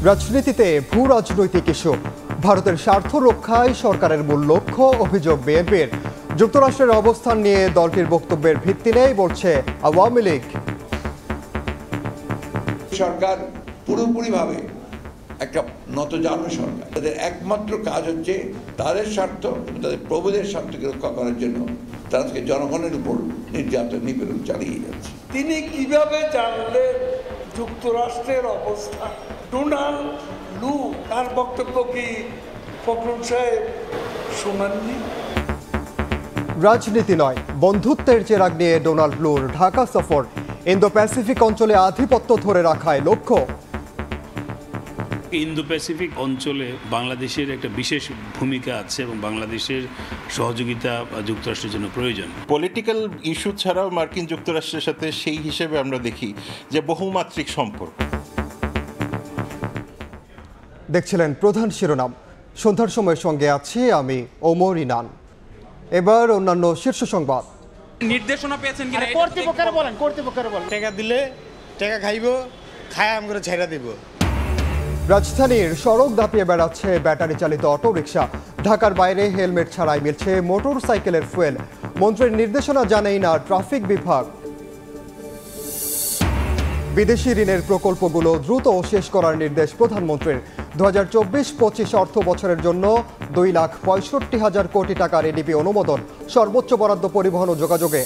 রাজনীতিতে ভূ রাজনৈতিক ইস্যু, ভারতের স্বার্থ রক্ষায় সরকারের মূল লক্ষ্য, অভিযোগ বিএনপির। যুক্তরাষ্ট্রের অবস্থান নিয়ে দলটির বক্তব্যের ভিত্তি নেই বলছে আওয়ামী লীগ। সরকার পুরোপুরিভাবে একটা নতজানু সরকার, তাদের একমাত্র কাজ হচ্ছে তাদের স্বার্থ, তাদের প্রভুদের স্বার্থকে রক্ষা করার জন্য তারা জনগণের উপর নির্যাতন নিপীড়ন চালিয়ে যাচ্ছে। তিনি কিভাবে জানলেন যুক্তরাষ্ট্রের অবস্থা? ডোনাল্ড লু তার বক্তব্য কি ফখরুল সাহেব শোনাননি? রাজনীতি নয়, বন্ধুত্বের চেরাগ নিয়ে ডোনাল্ড লুর ঢাকা সফর। ইন্দো প্যাসিফিক অঞ্চলে আধিপত্য ধরে রাখায় লক্ষ্য। ইন্দো প্যাসিফিক অঞ্চলে বাংলাদেশের একটা বিশেষ ভূমিকা আছে এবং বাংলাদেশের সহযোগিতা যুক্তরাষ্ট্রের জন্য প্রয়োজন। পলিটিক্যাল ইস্যু ছাড়াও মার্কিন যুক্তরাষ্ট্রের সাথে সেই হিসেবে আমরা দেখি যে বহুমাত্রিক সম্পর্ক। দেখছিলেন প্রধান শিরোনাম। সন্ধ্যার সময়ের সঙ্গে আছি আমি ওমর ইনান। এবার অন্যান্য শীর্ষ সংবাদ। নির্দেশনা পেয়েছেন কিনা কর্তৃপক্ষের বলেন, টাকা দিলে টাকা খাইব, খায় আম করে ছেড়ে দিব। রাজধানীর সড়ক দাপিয়ে বেড়াচ্ছে ব্যাটারি চালিত অটোরিকশা। ঢাকার বাইরে হেলমেট ছাড়াই মিলছে মোটর সাইকেলের ফুয়েল। মন্ত্রীর নির্দেশনা জানেই না ট্রাফিক বিভাগ। বিদেশি ঋণের প্রকল্পগুলো দ্রুত শেষ করার নির্দেশ প্রধানমন্ত্রীর। 2024-25 অর্থ বছরের জন্য 2,65,000 কোটি টাকার এডিপি অনুমোদন। সর্বোচ্চ বরাদ্দ পরিবহন ও যোগাযোগে।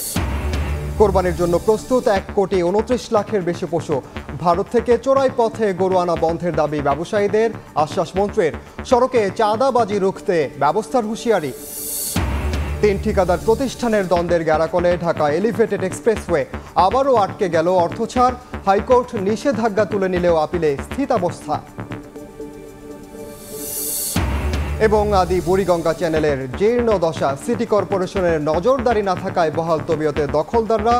কোরবানির জন্য প্রস্তুত 1,29,00,000-এর বেশি পশু। ভারত থেকে চোরাই পথে গরু আনা বন্ধের দাবি ব্যবসায়ীদের। আশ্বাস মন্ত্রীর। সড়কে চাঁদাবাজি রুখতে ব্যবস্থার হুঁশিয়ারি। 3 ঠিকাদার প্রতিষ্ঠানের দ্বন্দ্বের গ্যারাকলে ঢাকা এলিভেটেড এক্সপ্রেসওয়ে। আবারও আটকে গেল অর্থছাড়। হাইকোর্ট নিষেধাজ্ঞা তুলে নিলেও আপিলে স্থিতাবস্থা। এবং আদি বুড়িগঙ্গা চ্যানেলের জীর্ণ দশা। সিটি কর্পোরেশনের নজরদারি না থাকায় বহাল তবিয়তে দখলদাররা।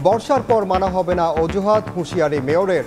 বর্ষার পর মানা হবে না অজুহাত, হুঁশিয়ারি মেয়রের।